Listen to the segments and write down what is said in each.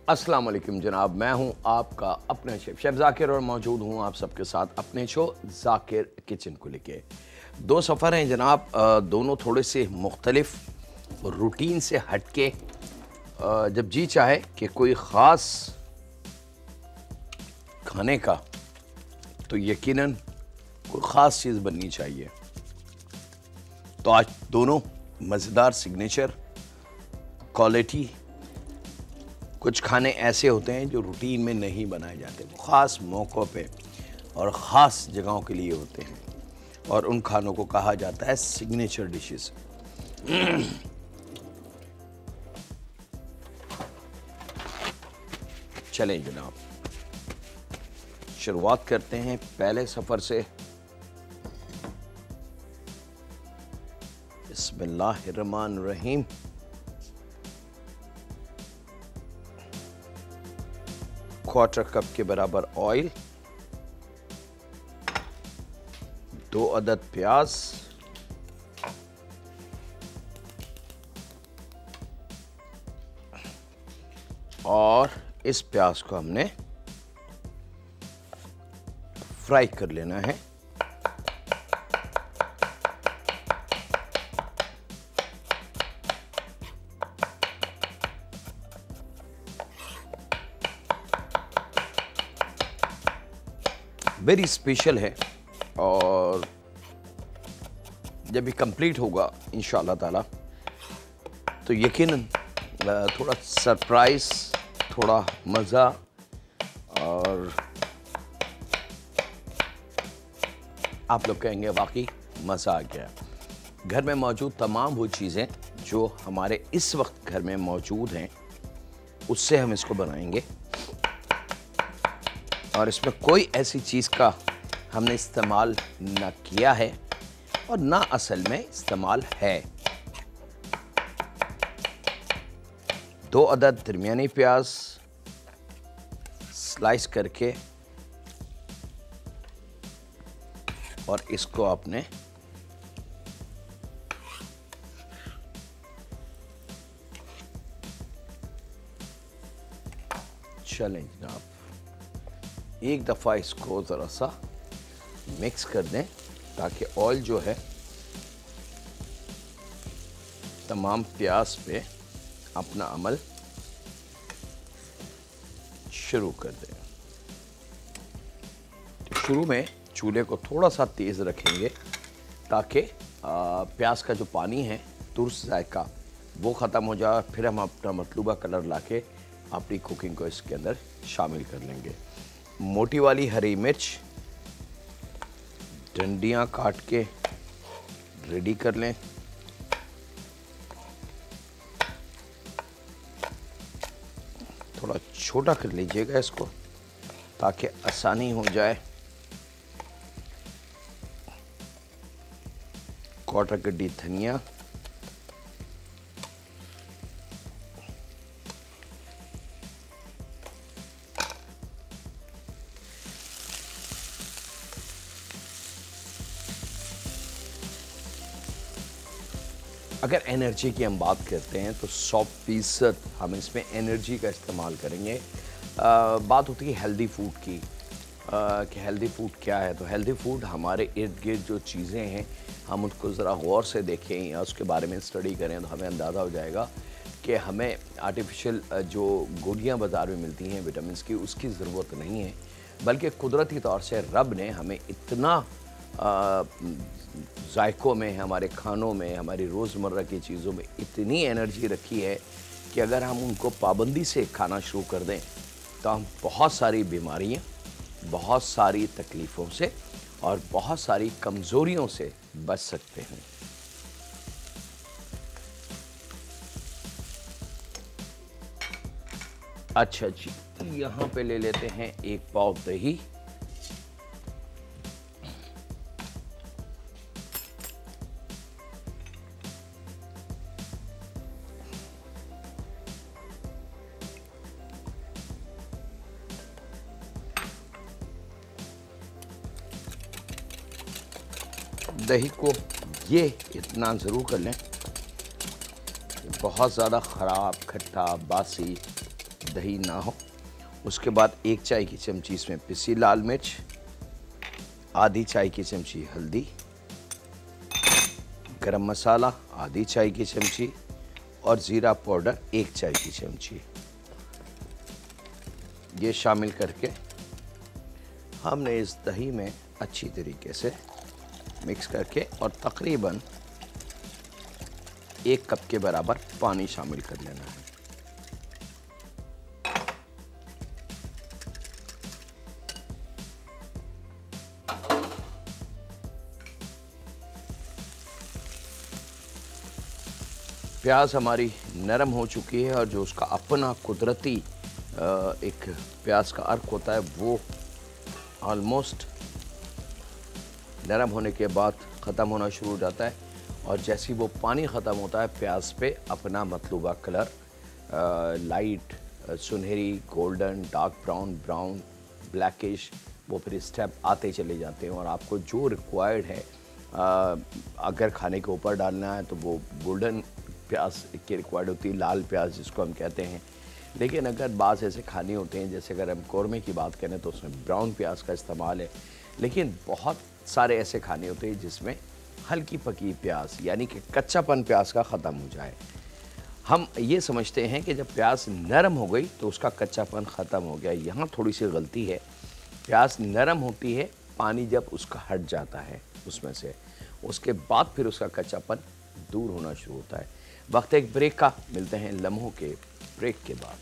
अस्सलाम वालेकुम जनाब, मैं हूं आपका अपना शेफ जाकिर और मौजूद हूं आप सबके साथ अपने शो जाकिर किचन को लेके। दो सफ़र हैं जनाब, दोनों थोड़े से मुख्तलिफ रूटीन से हटके। जब जी चाहे कि कोई ख़ास खाने का तो यकीनन कोई ख़ास चीज़ बननी चाहिए। तो आज दोनों मज़ेदार सिग्नेचर क्वालिटी कुछ खाने ऐसे होते हैं जो रूटीन में नहीं बनाए जाते, वो ख़ास मौक़ों पे और ख़ास जगहों के लिए होते हैं और उन खानों को कहा जाता है सिग्नेचर डिशेस। चलें जनाब, शुरुआत करते हैं पहले सफ़र से। बिस्मिल्लाहिर्रहमानिर्रहीम। क्वार्टर कप के बराबर ऑयल, 2 अदद प्याज, और इस प्याज को हमने फ्राई कर लेना है। वेरी स्पेशल है और जब ये कंप्लीट होगा इंशाअल्लाह ताला तो यकीनन थोड़ा सरप्राइज, थोड़ा मज़ा और आप लोग कहेंगे वाकई मज़ा आ गया। घर में मौजूद तमाम वो चीज़ें जो हमारे इस वक्त घर में मौजूद हैं उससे हम इसको बनाएंगे और इसमें कोई ऐसी चीज़ का हमने इस्तेमाल ना किया है और ना असल में इस्तेमाल है। 2 अदद दरमियानी प्याज स्लाइस करके और इसको आपने चलें जनाब, एक दफ़ा इसको ज़रा सा मिक्स कर दें ताकि ऑयल जो है तमाम प्याज पे अपना अमल शुरू कर दें। तो शुरू में चूल्हे को थोड़ा सा तेज़ रखेंगे ताकि प्याज का जो पानी है, तुर्स जायका, वो ख़त्म हो जाए। फिर हम अपना मतलूबा कलर लाके अपनी कुकिंग को इसके अंदर शामिल कर लेंगे। मोटी वाली हरी मिर्च डंडियाँ काट के रेडी कर लें। थोड़ा छोटा कर लीजिएगा इसको ताकि आसानी हो जाए। क्वार्टर कड़ी धनिया, अगर एनर्जी की हम बात करते हैं तो 100% हम इसमें एनर्जी का इस्तेमाल करेंगे। बात होती है हेल्दी फूड की कि हेल्दी फूड क्या है। तो हेल्दी फूड हमारे इर्द गिर्द जो चीज़ें हैं हम उसको ज़रा गौर से देखें या उसके बारे में स्टडी करें तो हमें अंदाज़ा हो जाएगा कि हमें आर्टिफिशियल जो गोलियां बाज़ार में मिलती हैं विटामिन की, उसकी ज़रूरत नहीं है, बल्कि कुदरती तौर से रब ने हमें इतना जायकों में, हमारे खानों में, हमारी रोज़मर्रा की चीज़ों में इतनी एनर्जी रखी है कि अगर हम उनको पाबंदी से खाना शुरू कर दें तो हम बहुत सारी बीमारियां, बहुत सारी तकलीफ़ों से और बहुत सारी कमज़ोरियों से बच सकते हैं। अच्छा जी, यहाँ पे ले लेते हैं 1 पाव दही, दही को ये इतना ज़रूर कर लें, बहुत ज़्यादा ख़राब, खट्टा, बासी दही ना हो। उसके बाद 1 चाय की चमची इसमें पिसी लाल मिर्च, आधी चाय की चमची हल्दी, गरम मसाला आधी चाय की चमची और ज़ीरा पाउडर 1 चाय की चमची, ये शामिल करके हमने इस दही में अच्छी तरीके से मिक्स करके और तकरीबन 1 कप के बराबर पानी शामिल कर लेना है। प्याज हमारी नरम हो चुकी है और जो उसका अपना कुदरती एक प्याज का अर्क होता है वो ऑलमोस्ट नरम होने के बाद ख़त्म होना शुरू हो जाता है। और जैसे ही वो पानी ख़त्म होता है प्याज पे अपना मतलूबा कलर लाइट सुनहरी golden dark brown brown blackish वो फिर स्टेप आते चले जाते हैं। और आपको जो रिक्वायर्ड है अगर खाने के ऊपर डालना है तो वो गोल्डन प्याज की रिक्वायर्ड होती है, लाल प्याज जिसको हम कहते हैं। लेकिन अगर बाज़ ऐसे खाने होते हैं जैसे अगर हम कौरमे की बात करें तो उसमें ब्राउन प्याज का इस्तेमाल है। लेकिन बहुत सारे ऐसे खाने होते हैं जिसमें हल्की पकी प्याज यानी कि कच्चापन प्याज का ख़त्म हो जाए। हम ये समझते हैं कि जब प्याज नरम हो गई तो उसका कच्चापन ख़त्म हो गया। यहाँ थोड़ी सी गलती है। प्याज नरम होती है पानी जब उसका हट जाता है उसमें से, उसके बाद फिर उसका कच्चापन दूर होना शुरू होता है। वक्त एक ब्रेक का, मिलते हैं लम्हों के ब्रेक के बाद।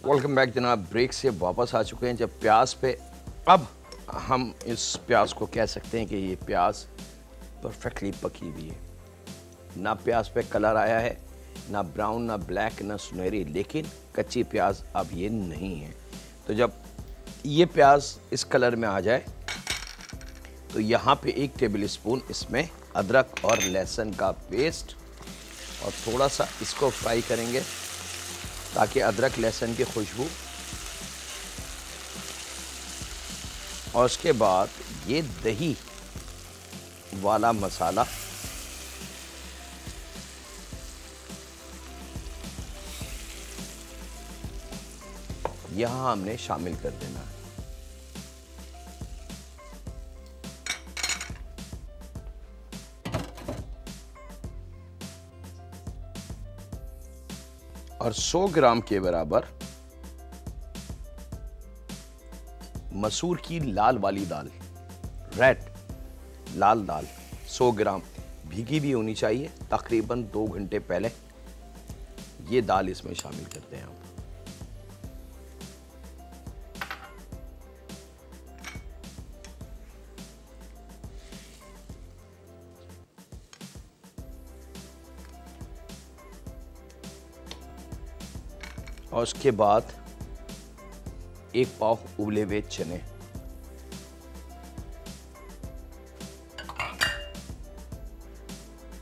वेलकम बैक जनाब। ब्रेक से वापस आ चुके हैं। जब प्याज पे अब हम इस प्याज को कह सकते हैं कि ये प्याज परफेक्टली पकी हुई है। ना प्याज पे कलर आया है, ना ब्राउन ना ब्लैक ना सुनहरी, लेकिन कच्ची प्याज अब ये नहीं है। तो जब ये प्याज इस कलर में आ जाए तो यहाँ पे 1 टेबल स्पून इसमें अदरक और लहसुन का पेस्ट और थोड़ा सा इसको फ्राई करेंगे ताकि अदरक लहसुन की खुशबू, और उसके बाद ये दही वाला मसाला यहाँ हमने शामिल कर देना है। और 100 ग्राम के बराबर मसूर की लाल वाली दाल, रेड लाल दाल 100 ग्राम भीगी भी होनी चाहिए। तकरीबन 2 घंटे पहले ये दाल इसमें शामिल करते हैं हम। और उसके बाद 1 पाव उबले हुए चने,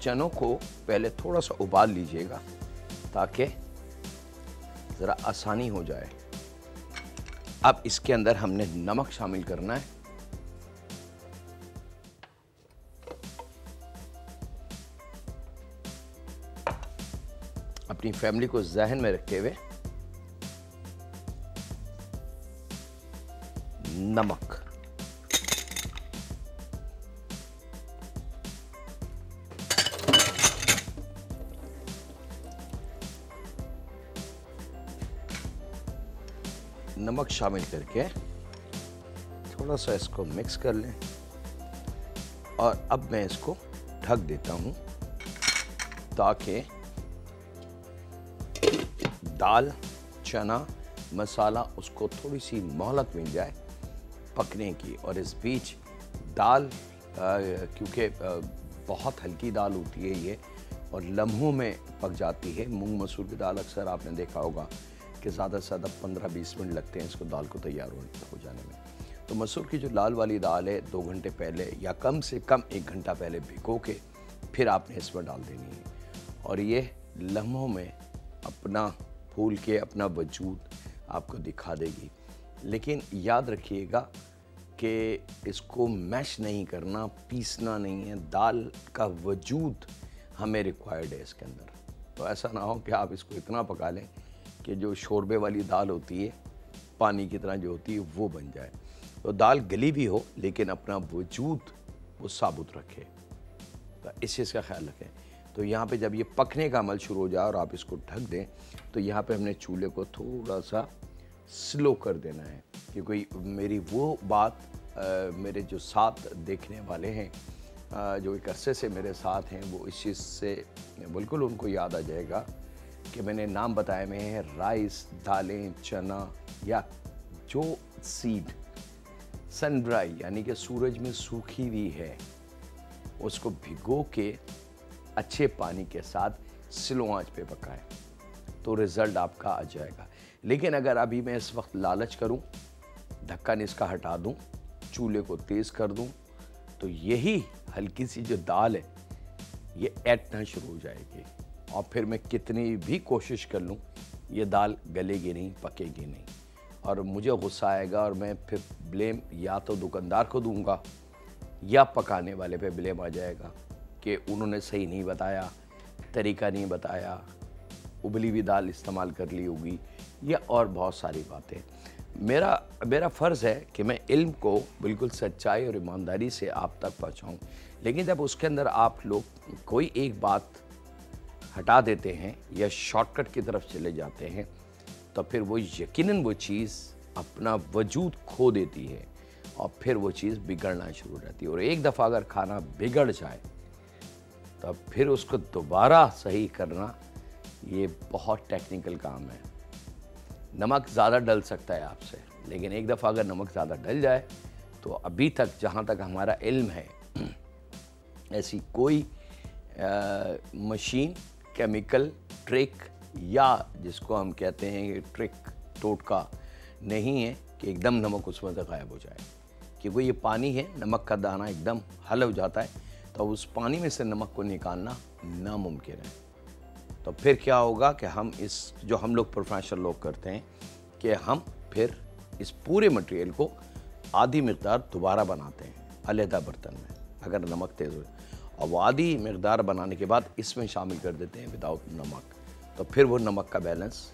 चनों को पहले थोड़ा सा उबाल लीजिएगा ताकि ज़रा आसानी हो जाए। अब इसके अंदर हमने नमक शामिल करना है। अपनी फैमिली को ज़हन में रखते हुए नमक, नमक शामिल करके थोड़ा सा इसको मिक्स कर लें। और अब मैं इसको ढक देता हूं ताकि दाल चना मसाला उसको थोड़ी सी मोहलत मिल जाए पकने की। और इस बीच दाल क्योंकि बहुत हल्की दाल होती है ये और लम्हों में पक जाती है। मूंग मसूर की दाल अक्सर आपने देखा होगा कि ज़्यादा से ज़्यादा 15-20 मिनट लगते हैं इसको दाल को तैयार हो जाने में। तो मसूर की जो लाल वाली दाल है 2 घंटे पहले या कम से कम 1 घंटा पहले भिगो के फिर आपने इसमें डाल देनी है। और ये लम्हों में अपना फूल के अपना वजूद आपको दिखा देगी। लेकिन याद रखिएगा कि इसको मैश नहीं करना, पीसना नहीं है, दाल का वजूद हमें रिक्वायर्ड है इसके अंदर। तो ऐसा ना हो कि आप इसको इतना पका लें कि जो शोरबे वाली दाल होती है, पानी की तरह जो होती है, वो बन जाए। तो दाल गली भी हो लेकिन अपना वजूद वो साबुत रखे, तो इस चीज़ का ख्याल रखें। तो यहाँ पे जब ये पकने का अमल शुरू हो जाए और आप इसको ढक दें, तो यहाँ पे हमने चूल्हे को थोड़ा सा स्लो कर देना है, क्योंकि मेरी वो बात मेरे जो साथ देखने वाले हैं, जो एक अरसे से मेरे साथ हैं, वो इस चीज़ से बिल्कुल उनको याद आ जाएगा कि मैंने नाम बताए हुए हैं राइस, दालें, चना या जो सीड सन ड्राई यानी कि सूरज में सूखी हुई है, उसको भिगो के अच्छे पानी के साथ स्लो आंच पे पकाएं, तो रिज़ल्ट आपका आ जाएगा। लेकिन अगर अभी मैं इस वक्त लालच करूं, ढक्कन इसका हटा दूं, चूल्हे को तेज़ कर दूं, तो यही हल्की सी जो दाल है ये ऐंठना शुरू हो जाएगी, और फिर मैं कितनी भी कोशिश कर लूं ये दाल गलेगी नहीं, पकेगी नहीं, और मुझे गुस्सा आएगा और मैं फिर ब्लेम या तो दुकानदार को दूंगा या पकाने वाले पे ब्लेम आ जाएगा कि उन्होंने सही नहीं बताया, तरीका नहीं बताया, उबली हुई दाल इस्तेमाल कर ली होगी, या और बहुत सारी बातें। मेरा फ़र्ज़ है कि मैं इल्म को बिल्कुल सच्चाई और ईमानदारी से आप तक पहुँचाऊँ, लेकिन जब उसके अंदर आप लोग कोई एक बात हटा देते हैं या शॉर्टकट की तरफ चले जाते हैं, तो फिर वो यकीनन वो चीज़ अपना वजूद खो देती है और फिर वो चीज़ बिगड़ना शुरू हो जाती है। और एक दफ़ा अगर खाना बिगड़ जाए तो फिर उसको दोबारा सही करना ये बहुत टेक्निकल काम है। नमक ज़्यादा डल सकता है आपसे, लेकिन एक दफ़ा अगर नमक ज़्यादा डल जाए तो अभी तक जहाँ तक हमारा इल्म है ऐसी कोई मशीन, केमिकल ट्रिक या जिसको हम कहते हैं ट्रिक टोटका नहीं है कि एकदम नमक उसमें से गायब हो जाए, क्योंकि ये पानी है, नमक का दाना एकदम हल हो जाता है, तो उस पानी में से नमक को निकालना नामुमकिन है। तो फिर क्या होगा कि हम इस जो हम लोग प्रोफेशनल लोग करते हैं कि हम फिर इस पूरे मटेरियल को आधी मिक़दार दोबारा बनाते हैं अलहदा बर्तन में अगर नमक तेज़ हो, और वो आधी मिक़दार बनाने के बाद इसमें शामिल कर देते हैं विदाउट नमक, तो फिर वो नमक का बैलेंस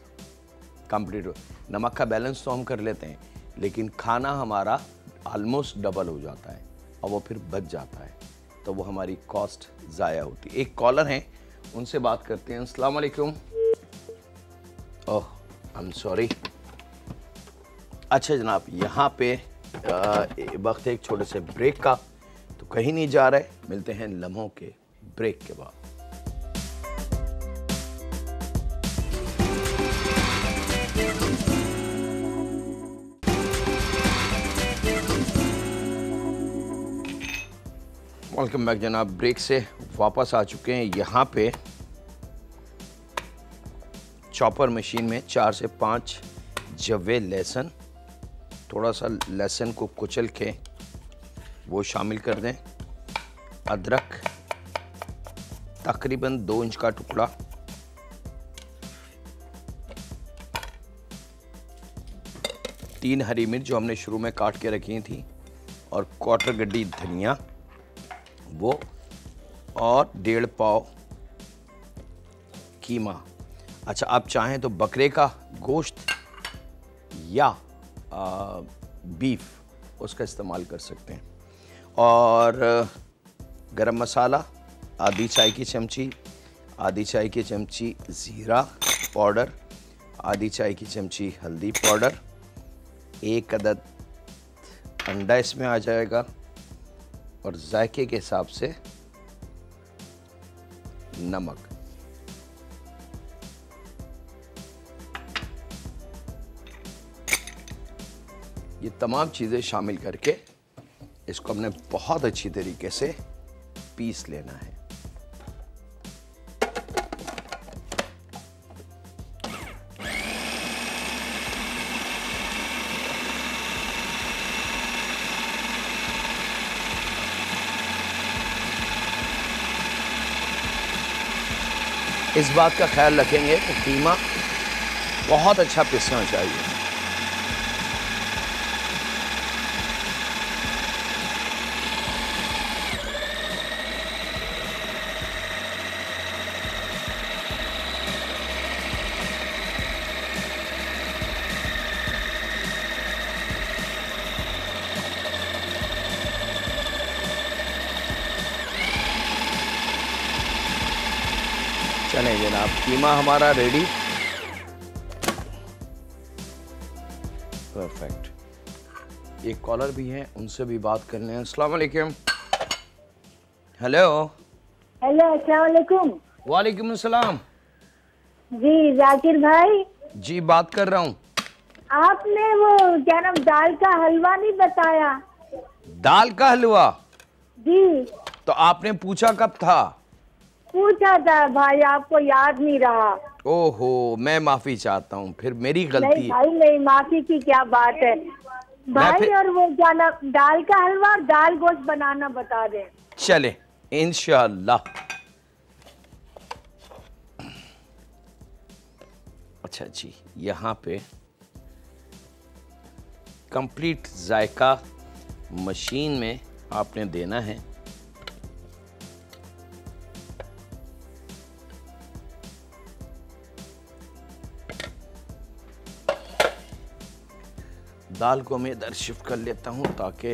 कंप्लीट हो। नमक का बैलेंस तो हम कर लेते हैं, लेकिन खाना हमारा ऑलमोस्ट डबल हो जाता है और वो फिर बच जाता है, तो वो हमारी कॉस्ट ज़ाया होती है। एक कॉलर हैं, उनसे बात करते हैं। अस्सलाम वालेकुम। ओह आई एम सॉरी। अच्छा जनाब, यहाँ पे वक्त एक छोटे से ब्रेक का, तो कहीं नहीं जा रहे, मिलते हैं लम्हों के ब्रेक के बाद। वेलकम बैक जनाब, ब्रेक से वापस आ चुके हैं। यहाँ पे चॉपर मशीन में 4 से 5 जवे लहसुन, थोड़ा सा लहसुन को कुचल के वो शामिल कर दें। अदरक तकरीबन 2 इंच का टुकड़ा, तीन हरी मिर्च जो हमने शुरू में काट के रखी थी, और क्वार्टर गड्डी धनिया वो, और 1.5 पाव कीमा। अच्छा, आप चाहें तो बकरे का गोश्त या बीफ उसका इस्तेमाल कर सकते हैं। और गरम मसाला आधी चाय की चमची, आधी चाय की चमची ज़ीरा पाउडर, आधी चाय की चमची हल्दी पाउडर, 1 अदद अंडा इसमें आ जाएगा, और जायके के हिसाब से नमक। ये तमाम चीज़ें शामिल करके इसको हमने बहुत अच्छी तरीके से पीस लेना है। इस बात का ख्याल रखेंगे कि कीमा बहुत अच्छा पिसना चाहिए। चलें जनाब, कीमा हमारा रेडी। परफेक्ट। एक कॉलर भी हैं, उनसे भी बात कर लें। अस्सलाम वालेकुम। हेलो। हेलो, अस्सलाम वालेकुम। वालेकुम अस्सलाम। जी जाकिर भाई, जी बात कर रहा हूँ। आपने वो क्या नाम दाल का हलवा नहीं बताया? दाल का हलवा? जी तो आपने पूछा कब था? पूछा था भाई, आपको याद नहीं रहा। ओहो, मैं माफी चाहता हूँ, फिर मेरी नहीं गलती है। भाई नहीं, माफी की क्या बात है मैं भाई। फिर और वो क्या नाम दाल का हलवा और दाल गोश्त बनाना बता दें। चले इंशाअल्लाह। अच्छा जी, यहाँ पे कंप्लीट जायका मशीन में आपने देना है। दाल को मैं इधर शिफ्ट कर लेता हूँ ताकि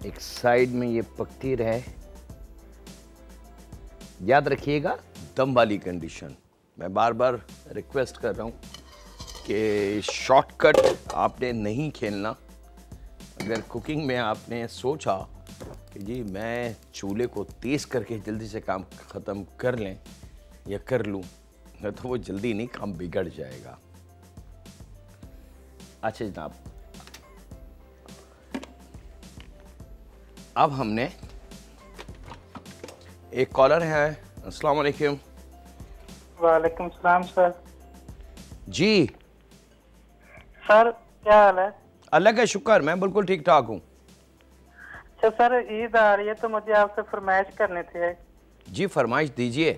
एक साइड में ये पकती रहे। याद रखिएगा दम वाली कंडीशन। मैं बार बार रिक्वेस्ट कर रहा हूँ कि शॉर्टकट आपने नहीं खेलना। अगर कुकिंग में आपने सोचा कि जी मैं चूल्हे को तेज़ करके जल्दी से काम ख़त्म कर लें या कर लूँ, तो वो जल्दी नहीं, काम बिगड़ जाएगा। अच्छा जनाब, अब हमने एक कॉलर है। अस्सलाम वालेकुम। वालेकुम सलाम सर। जी सर क्या हाल है? अल्लाह का शुक्र, मैं बिल्कुल ठीक ठाक हूँ। अच्छा सर, ईद आ रही है तो मुझे आपसे फरमाइश करनी थी। जी फरमाइश दीजिए।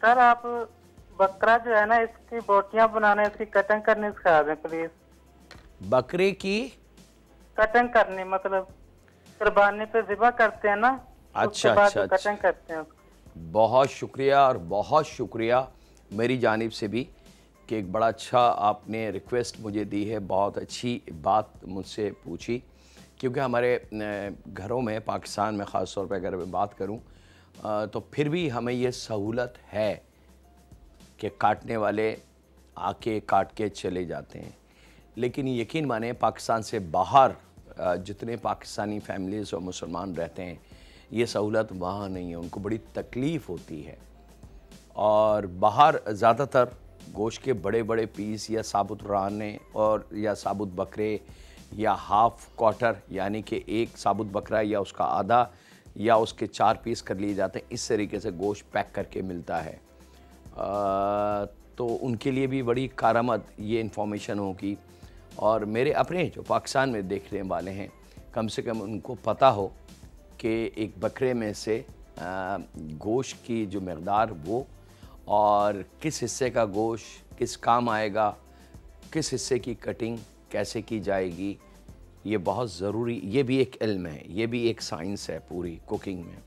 सर आप बकरा जो है ना, इसकी बोटियां बनाने, इसकी कटिंग करनी सिखा दें प्लीज। बकरे की कटिंग करनी मतलब कुर्बानी पे ज़िबा करते हैं ना, अच्छा उसके बाद अच्छा कटिंग करते हैं। बहुत शुक्रिया और बहुत शुक्रिया मेरी जानिब से भी कि एक बड़ा अच्छा आपने रिक्वेस्ट मुझे दी है। बहुत अच्छी बात मुझसे पूछी, क्योंकि हमारे घरों में पाकिस्तान में ख़ास तौर पर अगर मैं बात करूं तो फिर भी हमें ये सहूलत है कि काटने वाले आके काट के चले जाते हैं। लेकिन यकीन माने पाकिस्तान से बाहर जितने पाकिस्तानी फैमिलीज़ और मुसलमान रहते हैं, ये सहूलत वहाँ नहीं है, उनको बड़ी तकलीफ़ होती है। और बाहर ज़्यादातर गोश्त के बड़े बड़े पीस या साबुत राने और या साबुत बकरे या हाफ़ क्वार्टर, यानी कि एक साबुत बकरा या उसका आधा या उसके 4 पीस कर लिए जाते हैं। इस तरीके से गोश्त पैक करके मिलता है। तो उनके लिए भी बड़ी कारामद ये इन्फॉर्मेशन होगी। और मेरे अपने जो पाकिस्तान में देखने वाले हैं, कम से कम उनको पता हो कि एक बकरे में से गोश्त की जो मकदार वो और किस हिस्से का गोश्त किस काम आएगा, किस हिस्से की कटिंग कैसे की जाएगी, ये बहुत ज़रूरी, ये भी एक इल्म है, ये भी एक साइंस है पूरी कुकिंग में।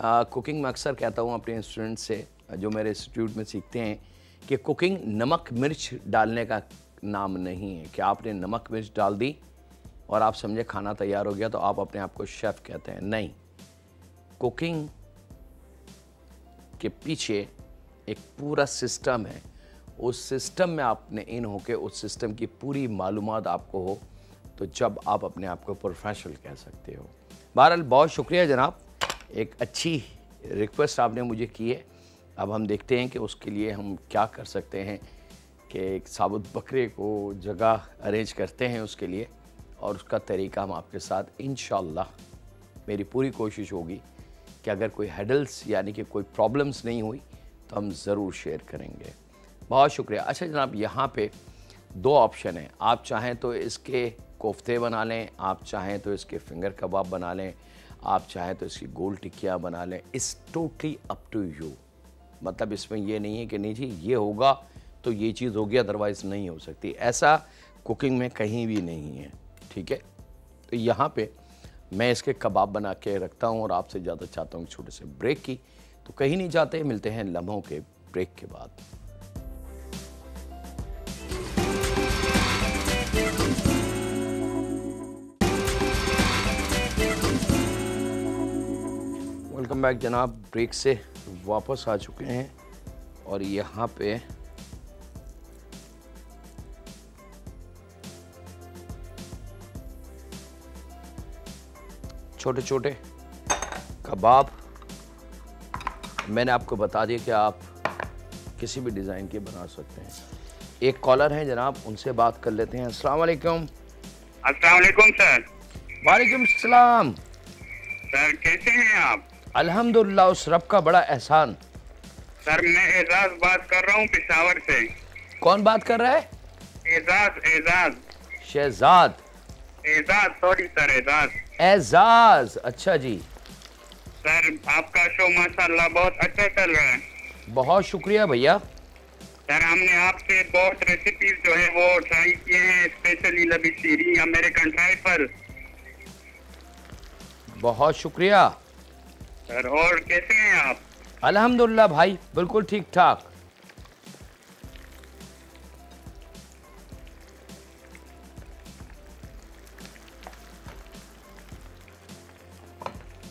कुकिंग में अक्सर कहता हूँ अपने स्टूडेंट्स से जो मेरे इंस्टीट्यूट में सीखते हैं कि कुकिंग नमक मिर्च डालने का नाम नहीं है कि आपने नमक मिर्च डाल दी और आप समझे खाना तैयार हो गया तो आप अपने आप को शेफ़ कहते हैं। नहीं, कुकिंग के पीछे एक पूरा सिस्टम है। उस सिस्टम में आपने इन होके उस सिस्टम की पूरी मालूमात आपको हो तो जब आप अपने आप को प्रोफेशनल कह सकते हो। बहरहाल बहुत शुक्रिया जनाब, एक अच्छी रिक्वेस्ट आपने मुझे की है। अब हम देखते हैं कि उसके लिए हम क्या कर सकते हैं कि एक साबुत बकरे को जगह अरेंज करते हैं उसके लिए, और उसका तरीका हम आपके साथ इंशाअल्लाह, मेरी पूरी कोशिश होगी कि अगर कोई हेडल्स यानी कि कोई प्रॉब्लम्स नहीं हुई तो हम ज़रूर शेयर करेंगे। बहुत शुक्रिया। अच्छा जनाब, यहाँ पे 2 ऑप्शन हैं। आप चाहें तो इसके कोफ्ते बना लें, आप चाहें तो इसके फिंगर कबाब बना लें, आप चाहें तो इसकी गोल टिक्कियाँ बना लें। It's totally up to you. मतलब इसमें ये नहीं है कि नहीं जी ये होगा तो ये चीज़ होगी, अदरवाइज़ नहीं हो सकती। ऐसा कुकिंग में कहीं भी नहीं है, ठीक है। तो यहाँ पे मैं इसके कबाब बना के रखता हूँ और आपसे ज़्यादा चाहता हूँ छोटे से ब्रेक की। तो कहीं नहीं जाते, मिलते हैं लम्हों के ब्रेक के बाद। वेलकम बैक जनाब। ब्रेक से वापस आ चुके हैं और यहाँ पे छोटे छोटे कबाब मैंने आपको बता दिया कि आप किसी भी डिज़ाइन के बना सकते हैं। एक कॉलर हैं जनाब, उनसे बात कर लेते हैं। अस्सलाम वालेकुम। अस्सलाम वालेकुम सर। वालेकुम सलाम। सर कैसे हैं आप? अल्हम्दुलिल्लाह, उस रब का बड़ा एहसान। सर मैं एजाज बात कर रहा हूँ पेशावर से। कौन बात कर रहा है? एजाज एजाज शहजाद। Ejaz sorry sir Ejaz. एजाज, अच्छा जी। सर आपका शो माशाल्लाह बहुत अच्छा चल रहा है। बहुत शुक्रिया भैया। सर हमने आपसे बहुत रेसिपीज जो है वो ट्राई किए हैं, स्पेशली लबी सीरी, अमेरिकन ट्राइफल। बहुत शुक्रिया सर और कैसे हैं आप? अल्हम्दुलिल्लाह भाई, बिल्कुल ठीक ठाक।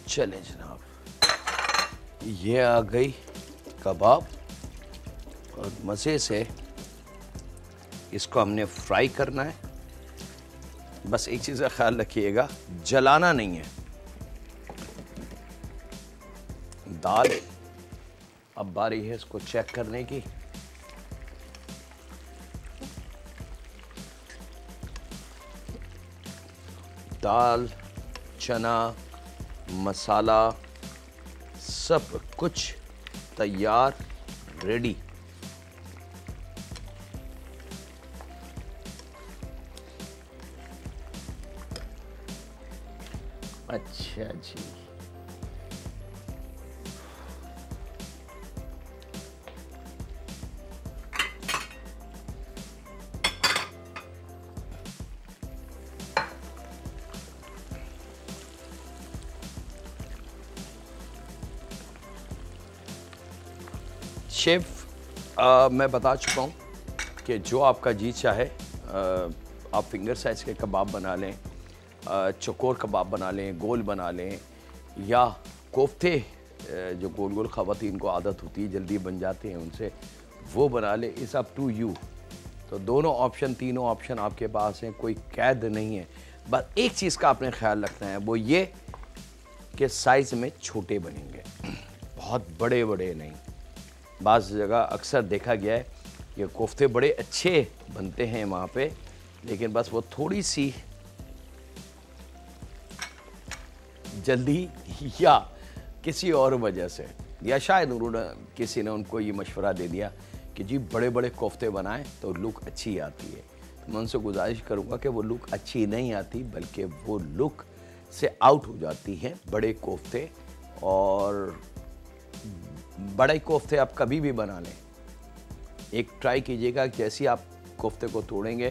चलें जनाब, ये आ गई कबाब और मज़े से इसको हमने फ्राई करना है। बस एक चीज़ का ख्याल रखिएगा, जलाना नहीं है। दाल, अब बारी है इसको चेक करने की। दाल, चना, मसाला सब कुछ तैयार, रेडी। अच्छा जी, शेफ मैं बता चुका हूँ कि जो आपका जी चाहे आप फिंगर साइज़ के कबाब बना लें, चकोर कबाब बना लें, गोल बना लें, या कोफ्ते जो गोल गोल ख़वातीन को आदत होती है जल्दी बन जाते हैं उनसे, वो बना लें। It's up to you. तो दोनों ऑप्शन, तीनों ऑप्शन आपके पास हैं, कोई कैद नहीं है। बस एक चीज़ का आपने ख्याल रखना है, वो ये कि साइज़ में छोटे बनेंगे, बहुत बड़े बड़े नहीं। बाज़ जगह अक्सर देखा गया है कि कोफ्ते बड़े अच्छे बनते हैं वहाँ पे, लेकिन बस वो थोड़ी सी जल्दी या किसी और वजह से, या शायद उन्होंने किसी ने उनको ये मशवरा दे दिया कि जी बड़े बड़े कोफ्ते बनाएं तो लुक अच्छी आती है। तो मैं उनसे गुजारिश करूँगा कि वो लुक अच्छी नहीं आती, बल्कि वो लुक से आउट हो जाती हैं बड़े कोफ्ते। और बड़े कोफ्ते आप कभी भी बना लें, एक ट्राई कीजिएगा, जैसे आप कोफ्ते को तोड़ेंगे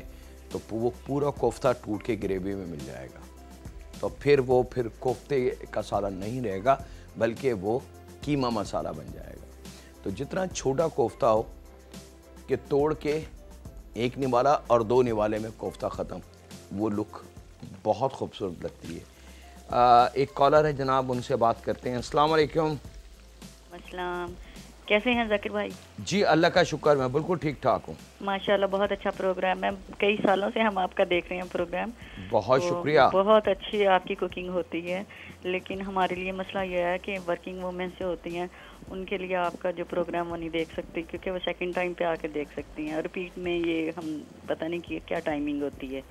तो वो पूरा कोफ्ता टूट के ग्रेवी में मिल जाएगा। तो फिर कोफ्ते का साला नहीं रहेगा, बल्कि वो कीमा मसाला बन जाएगा। तो जितना छोटा कोफ्ता हो कि तोड़ के एक निवाला और दो निवाले में कोफ्ता ख़त्म, वो लुक बहुत खूबसूरत लगती है। एक कॉलर है जनाब, उनसे बात करते हैं। अस्सलाम वालेकुम। अस्सलाम, कैसे हैं जाकिर भाई? जी अल्लाह का शुक्र, मैं बिल्कुल ठीक ठाक हूँ माशाल्लाह, बहुत अच्छा प्रोग्राम है। कई सालों से हम आपका देख रहे हैं प्रोग्राम। बहुत तो शुक्रिया। बहुत अच्छी आपकी कुकिंग होती है, लेकिन हमारे लिए मसला यह है कि वर्किंग वुमेन से होती हैं, उनके लिए आपका जो प्रोग्राम वो नहीं देख सकती, क्योंकि वो सेकंड टाइम पे आके देख सकती हैं। रिपीट में ये हम पता नहीं कि क्या टाइमिंग होती है।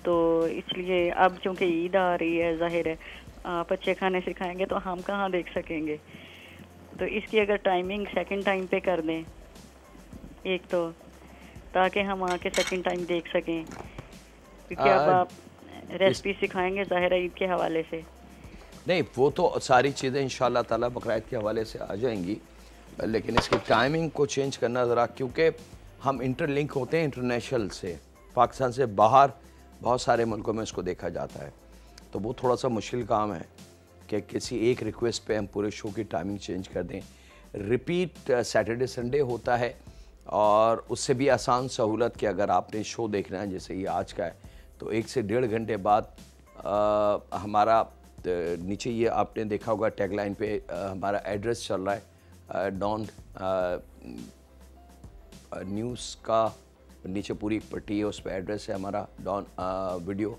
तो इसलिए अब चूँकि ईद आ रही है, जाहिर है आप अच्छे खाने सिखाएंगे तो हम कहाँ देख सकेंगे। तो इसकी अगर टाइमिंग सेकंड टाइम पे कर दें एक, तो ताकि हम आके सेकंड टाइम देख सकें, क्योंकि अब आप रेसिपी सिखाएंगे ज़ाहिर है ईद के हवाले से। नहीं, वो तो सारी चीज़ें इंशाल्लाह ताला बकरा ईद के हवाले से आ जाएंगी, लेकिन इसकी टाइमिंग को चेंज करना ज़रा, क्योंकि हम इंटरलिंक होते हैं इंटरनेशनल से, पाकिस्तान से बाहर बहुत सारे मुल्कों में इसको देखा जाता है। तो वो थोड़ा सा मुश्किल काम है कि किसी एक रिक्वेस्ट पे हम पूरे शो की टाइमिंग चेंज कर दें। रिपीट सैटरडे संडे होता है, और उससे भी आसान सहूलत कि अगर आपने शो देखना है, जैसे ये आज का है, तो 1 से 1.5 घंटे बाद हमारा नीचे ये आपने देखा होगा टैगलाइन पे हमारा एड्रेस चल रहा है, डॉन न्यूज़ का नीचे पूरी एक पट्टी है, उस पर एड्रेस है हमारा डॉन वीडियो,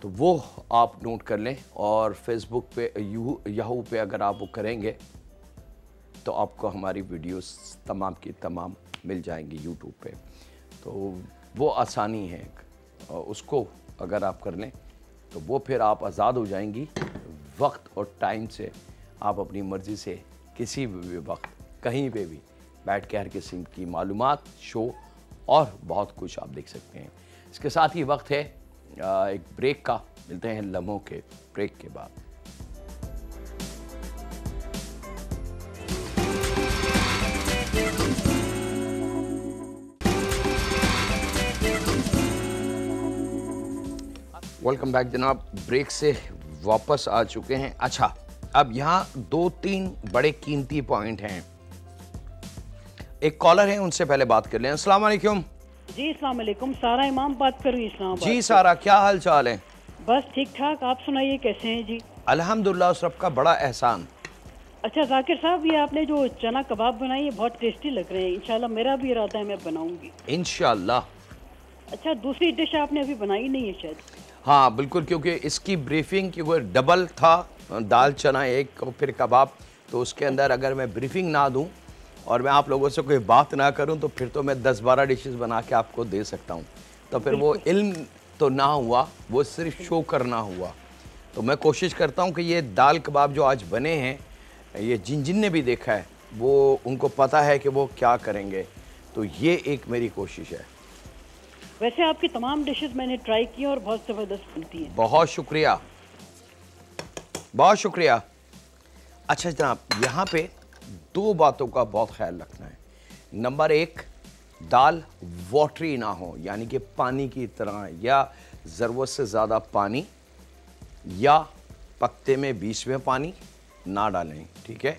तो वो आप नोट कर लें। और फेसबुक पे याहू पे अगर आप वो करेंगे तो आपको हमारी वीडियोस तमाम की तमाम मिल जाएंगी यूट्यूब पे। तो वो आसानी है, उसको अगर आप कर लें तो वो फिर आप आज़ाद हो जाएंगी वक्त और टाइम से। आप अपनी मर्ज़ी से किसी भी वक्त कहीं पे भी बैठ के हर किस्म की मालूमात, शो और बहुत कुछ आप देख सकते हैं। इसके साथ ही वक्त है एक ब्रेक का। मिलते हैं लम्हों के ब्रेक के बाद। वेलकम बैक जनाब, ब्रेक से वापस आ चुके हैं। अच्छा, अब यहाँ 2-3 बड़े कीमती पॉइंट हैं। एक कॉलर है, उनसे पहले बात कर लें। अस्सलाम वालेकुम। जी अस्सलाम वालेकुम, सारा इमाम बात कर रही हूँ इस्लामाबाद जी सारा, क्या हाल चाल है? बस ठीक ठाक, आप सुनाइए कैसे हैं जी? अल्हम्दुलिल्लाह, उस रब का बड़ा एहसान। अच्छा जाकिर साहब, ये आपने जो चना कबाब बनाई है बहुत टेस्टी लग रहे हैं, इंशाल्लाह मेरा भी इरादा है मैं बनाऊंगी इंशाल्लाह। अच्छा, दूसरी डिश आपने अभी बनाई नहीं है शायद? हाँ बिल्कुल, क्योंकि इसकी ब्रीफिंग क्योंकि डबल था, दाल चना एक और फिर कबाब, तो उसके अंदर अगर मैं ब्रीफिंग ना दूं और मैं आप लोगों से कोई बात ना करूं तो फिर तो मैं 10-12 डिशेस बना के आपको दे सकता हूं, तो फिर वो इल्म तो ना हुआ, वो सिर्फ शो करना हुआ। तो मैं कोशिश करता हूं कि ये दाल कबाब जो आज बने हैं, ये जिन जिन ने भी देखा है वो उनको पता है कि वो क्या करेंगे, तो ये एक मेरी कोशिश है। वैसे आपकी तमाम डिशेस मैंने ट्राई की और बहुत ज़बरदस्त बनती हैं। बहुत शुक्रिया, बहुत शुक्रिया। अच्छा जनाब, यहाँ पे 2 बातों का बहुत ख्याल रखना है। नंबर 1, दाल वाटरी ना हो, यानी कि पानी की तरह या ज़रूरत से ज़्यादा पानी या पत्ते में बीच में पानी ना डालें, ठीक है।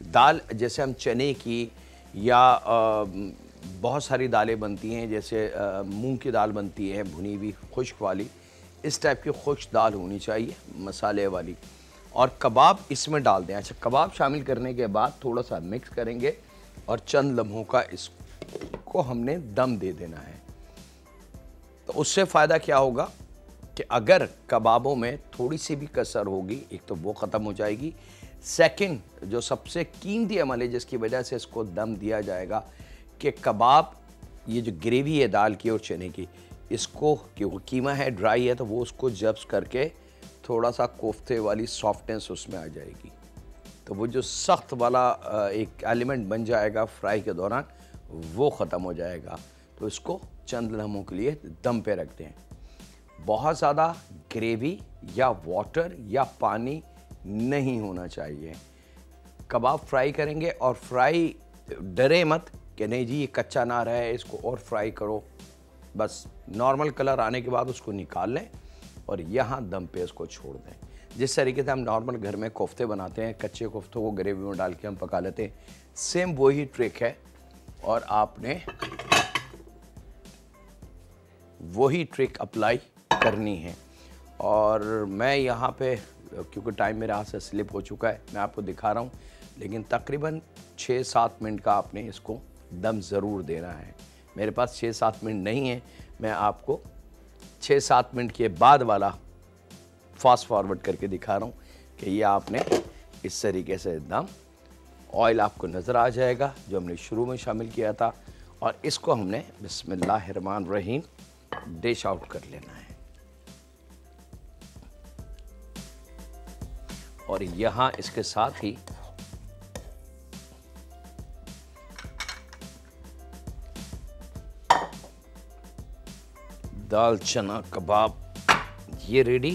दाल जैसे हम चने की या बहुत सारी दालें बनती हैं, जैसे मूंग की दाल बनती है भुनी हुई खुश्क वाली, इस टाइप की खुश्क दाल होनी चाहिए मसाले वाली। और कबाब इसमें डाल दें। अच्छा, कबाब शामिल करने के बाद थोड़ा सा मिक्स करेंगे और चंद लम्हों का इसको हमने दम दे देना है। तो उससे फ़ायदा क्या होगा कि अगर कबाबों में थोड़ी सी भी कसर होगी, एक तो वो ख़त्म हो जाएगी। सेकंड, जो सबसे कीमती अमल है जिसकी वजह से इसको दम दिया जाएगा, कि कबाब ये जो ग्रेवी है दाल की और चने की, इसको क्योंकि कीमा है ड्राई है तो वो उसको जब्स करके थोड़ा सा कोफ्ते वाली सॉफ्टनेस उसमें आ जाएगी। तो वो जो सख्त वाला एक एलिमेंट बन जाएगा फ्राई के दौरान, वो ख़त्म हो जाएगा। तो इसको चंद लम्हों के लिए दम पे रखते हैं। बहुत ज़्यादा ग्रेवी या वाटर या पानी नहीं होना चाहिए। कबाब फ्राई करेंगे और फ्राई डरे मत कि नहीं जी ये कच्चा ना रहे, इसको और फ्राई करो। बस नॉर्मल कलर आने के बाद उसको निकाल लें और यहाँ दम पे इसको छोड़ दें। जिस तरीके से हम नॉर्मल घर में कोफ्ते बनाते हैं, कच्चे कोफ्तों को ग्रेवी में डाल के हम पका लेते हैं, सेम वही ट्रिक है और आपने वही ट्रिक अप्लाई करनी है। और मैं यहाँ पे क्योंकि टाइम मेरे हाथ से स्लिप हो चुका है, मैं आपको दिखा रहा हूँ, लेकिन तकरीबन 6-7 मिनट का आपने इसको दम ज़रूर देना है। मेरे पास 6-7 मिनट नहीं है, मैं आपको 6-7 मिनट के बाद वाला फास्ट फॉरवर्ड करके दिखा रहा हूँ कि ये आपने इस तरीके से दम, ऑयल आपको नज़र आ जाएगा जो हमने शुरू में शामिल किया था, और इसको हमने बिस्मिल्लाहिर्रहमानिर्रहीम डिश आउट कर लेना है। और यहाँ इसके साथ ही दाल चना कबाब ये रेडी।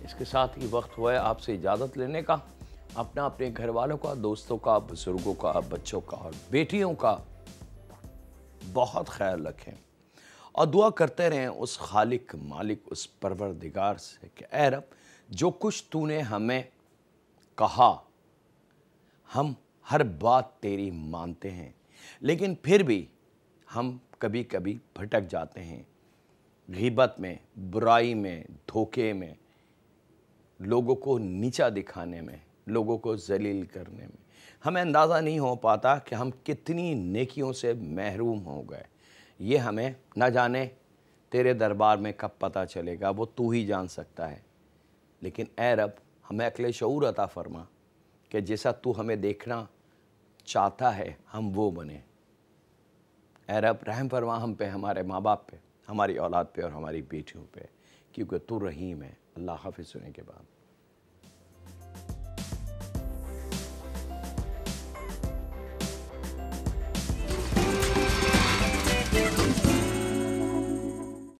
इसके साथ ही वक्त हुआ है आपसे इजाज़त लेने का। अपना अपने घर वालों का, दोस्तों का, बुजुर्गों का, बच्चों का और बेटियों का बहुत ख्याल रखें और दुआ करते रहें उस खालिक मालिक, उस परवरदिगार से कि ऐ रब, जो कुछ तूने हमें कहा हम हर बात तेरी मानते हैं, लेकिन फिर भी हम कभी कभी भटक जाते हैं, गीबत में, बुराई में, धोखे में, लोगों को नीचा दिखाने में, लोगों को जलील करने में। हमें अंदाज़ा नहीं हो पाता कि हम कितनी नेकियों से महरूम हो गए। ये हमें न जाने तेरे दरबार में कब पता चलेगा, वो तू ही जान सकता है। लेकिन ऐ रब, हमें अक्ल शऊर अता फरमा कि जैसा तू हमें देखना चाहता है हम वो बने। ऐ रब, रहम फरमा हम पे, हमारे माँ बाप पे, हमारी औलाद पे और हमारी बेटियों पे, क्योंकि तू रहीम है। अल्लाह हाफ़िज़। सुनने के बाद